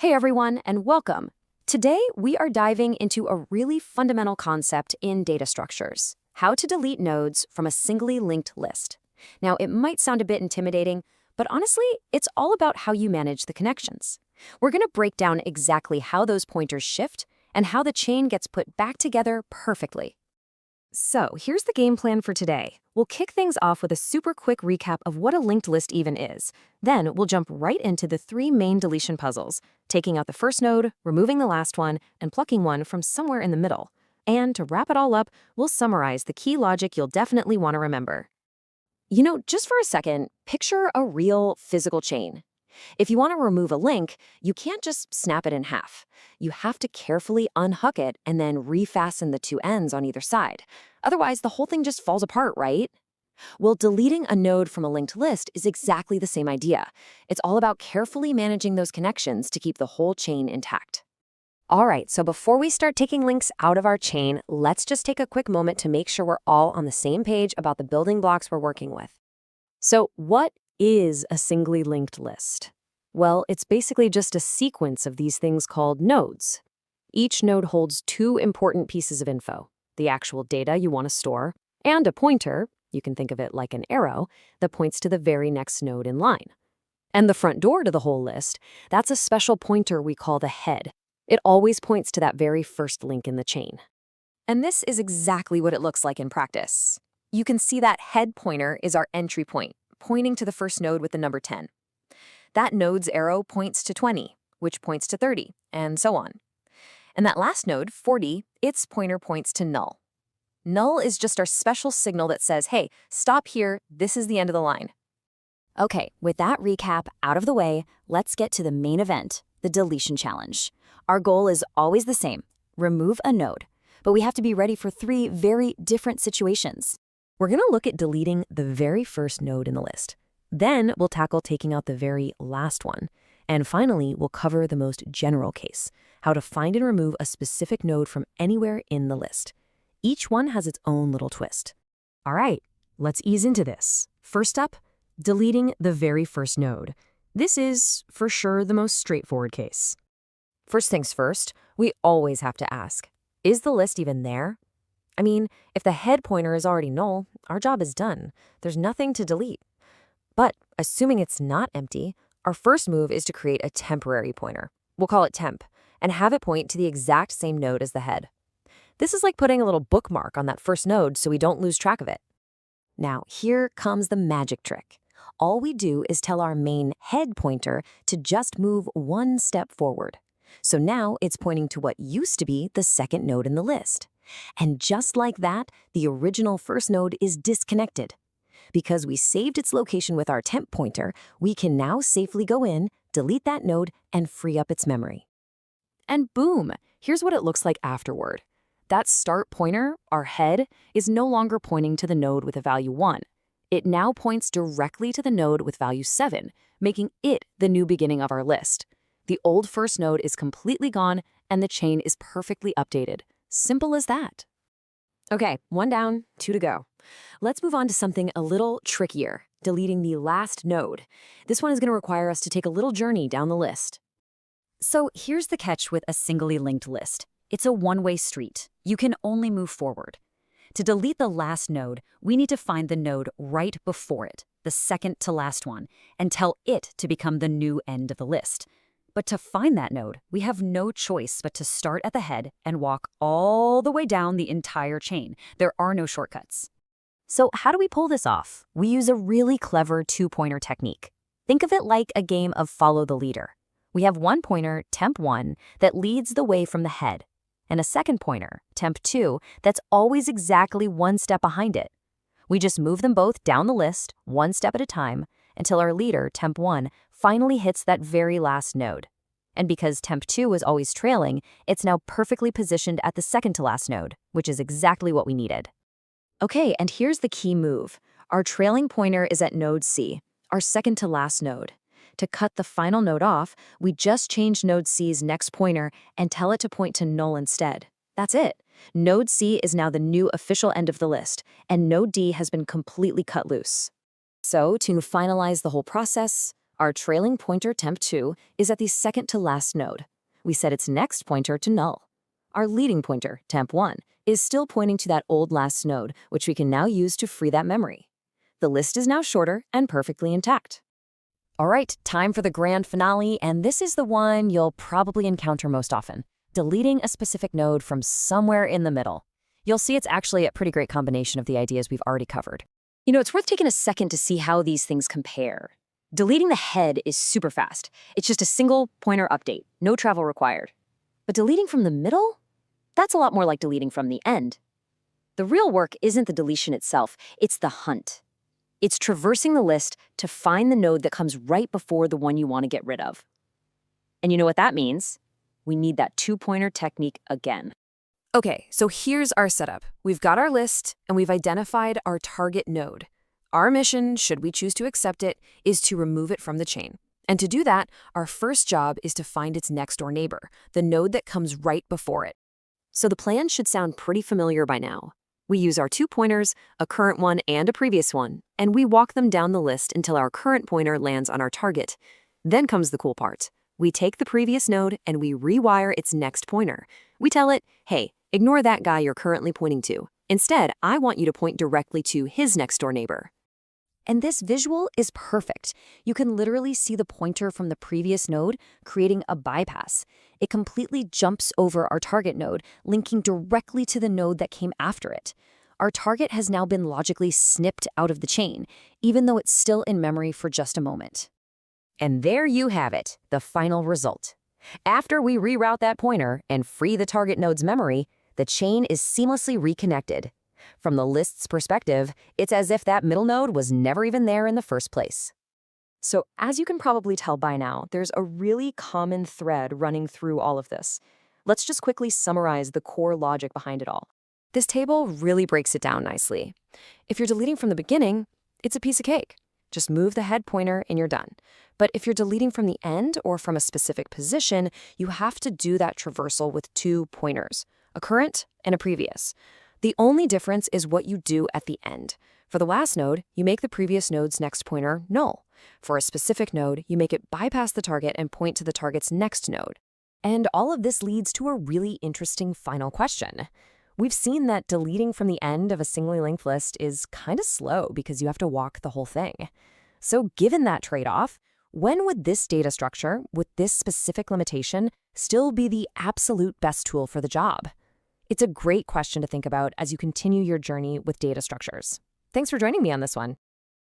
Hey everyone, and welcome. Today, we are diving into a really fundamental concept in data structures: how to delete nodes from a singly linked list. Now, it might sound a bit intimidating, but honestly, it's all about how you manage the connections. We're going to break down exactly how those pointers shift and how the chain gets put back together perfectly. So, here's the game plan for today. We'll kick things off with a super quick recap of what a linked list even is. Then, we'll jump right into the three main deletion puzzles: taking out the first node, removing the last one, and plucking one from somewhere in the middle. And to wrap it all up, we'll summarize the key logic you'll definitely want to remember. Just for a second, picture a real physical chain. If you want to remove a link, you can't just snap it in half. You have to carefully unhook it and then refasten the two ends on either side. Otherwise, the whole thing just falls apart, right? Well, deleting a node from a linked list is exactly the same idea. It's all about carefully managing those connections to keep the whole chain intact. All right, so before we start taking links out of our chain, let's just take a quick moment to make sure we're all on the same page about the building blocks we're working with. So, what is a singly linked list? Well, it's basically just a sequence of these things called nodes. Each node holds two important pieces of info: the actual data you want to store, and a pointer, you can think of it like an arrow, that points to the very next node in line. And the front door to the whole list, that's a special pointer we call the head. It always points to that very first link in the chain. And this is exactly what it looks like in practice. You can see that head pointer is our entry point, pointing to the first node with the number 10. That node's arrow points to 20, which points to 30, and so on. And that last node, 40, its pointer points to null. Null is just our special signal that says, hey, stop here, this is the end of the line. Okay, with that recap out of the way, let's get to the main event, the deletion challenge. Our goal is always the same: remove a node. But we have to be ready for three very different situations. We're going to look at deleting the very first node in the list. Then we'll tackle taking out the very last one. And finally, we'll cover the most general case: how to find and remove a specific node from anywhere in the list. Each one has its own little twist. All right, let's ease into this. First up, deleting the very first node. This is, for sure, the most straightforward case. First things first, we always have to ask, is the list even there? I mean, if the head pointer is already null, our job is done. There's nothing to delete. But assuming it's not empty, our first move is to create a temporary pointer. We'll call it temp, and have it point to the exact same node as the head. This is like putting a little bookmark on that first node so we don't lose track of it. Now, here comes the magic trick. All we do is tell our main head pointer to just move one step forward. So now it's pointing to what used to be the second node in the list. And just like that, the original first node is disconnected. Because we saved its location with our temp pointer, we can now safely go in, delete that node, and free up its memory. And boom, here's what it looks like afterward. That start pointer, our head, is no longer pointing to the node with a value 1. It now points directly to the node with value 7, making it the new beginning of our list. The old first node is completely gone, and the chain is perfectly updated. Simple as that. Okay, one down, two to go. Let's move on to something a little trickier: deleting the last node. This one is going to require us to take a little journey down the list. So here's the catch with a singly linked list. It's a one-way street. You can only move forward. To delete the last node, we need to find the node right before it, the second to last one, and tell it to become the new end of the list. But to find that node, we have no choice but to start at the head and walk all the way down the entire chain. There are no shortcuts. So how do we pull this off? We use a really clever two-pointer technique. Think of it like a game of follow the leader. We have one pointer, temp1, that leads the way from the head, and a second pointer, temp2, that's always exactly one step behind it. We just move them both down the list, one step at a time, until our leader, temp1, finally hits that very last node. And because temp2 is always trailing, it's now perfectly positioned at the second to last node, which is exactly what we needed. Okay, and here's the key move. Our trailing pointer is at node C, our second to last node. To cut the final node off, we just change node C's next pointer and tell it to point to null instead. That's it. Node C is now the new official end of the list, and node D has been completely cut loose. So, to finalize the whole process, Our trailing pointer temp2 is at the second to last node. We set its next pointer to null. Our leading pointer, temp1, is still pointing to that old last node, which we can now use to free that memory. The list is now shorter and perfectly intact. All right, time for the grand finale, and this is the one you'll probably encounter most often: deleting a specific node from somewhere in the middle. You'll see it's actually a pretty great combination of the ideas we've already covered. It's worth taking a second to see how these things compare. Deleting the head is super fast. It's just a single pointer update, no travel required. But deleting from the middle? That's a lot more like deleting from the end. The real work isn't the deletion itself, it's the hunt. It's traversing the list to find the node that comes right before the one you want to get rid of. And you know what that means? We need that two-pointer technique again. Okay, so here's our setup. We've got our list, and we've identified our target node. Our mission, should we choose to accept it, is to remove it from the chain. And to do that, our first job is to find its next-door neighbor, the node that comes right before it. So the plan should sound pretty familiar by now. We use our two pointers, a current one and a previous one, and we walk them down the list until our current pointer lands on our target. Then comes the cool part. We take the previous node and we rewire its next pointer. We tell it, hey, ignore that guy you're currently pointing to. Instead, I want you to point directly to his next-door neighbor. And this visual is perfect. You can literally see the pointer from the previous node creating a bypass. It completely jumps over our target node, linking directly to the node that came after it. Our target has now been logically snipped out of the chain, even though it's still in memory for just a moment. And there you have it, the final result. After we reroute that pointer and free the target node's memory, the chain is seamlessly reconnected. From the list's perspective, it's as if that middle node was never even there in the first place. So as you can probably tell by now, there's a really common thread running through all of this. Let's just quickly summarize the core logic behind it all. This table really breaks it down nicely. If you're deleting from the beginning, it's a piece of cake. Just move the head pointer and you're done. But if you're deleting from the end or from a specific position, you have to do that traversal with two pointers, a current and a previous. The only difference is what you do at the end. For the last node, you make the previous node's next pointer null. For a specific node, you make it bypass the target and point to the target's next node. And all of this leads to a really interesting final question. We've seen that deleting from the end of a singly linked list is kind of slow because you have to walk the whole thing. So given that trade-off, when would this data structure, with this specific limitation, still be the absolute best tool for the job? It's a great question to think about as you continue your journey with data structures. Thanks for joining me on this one.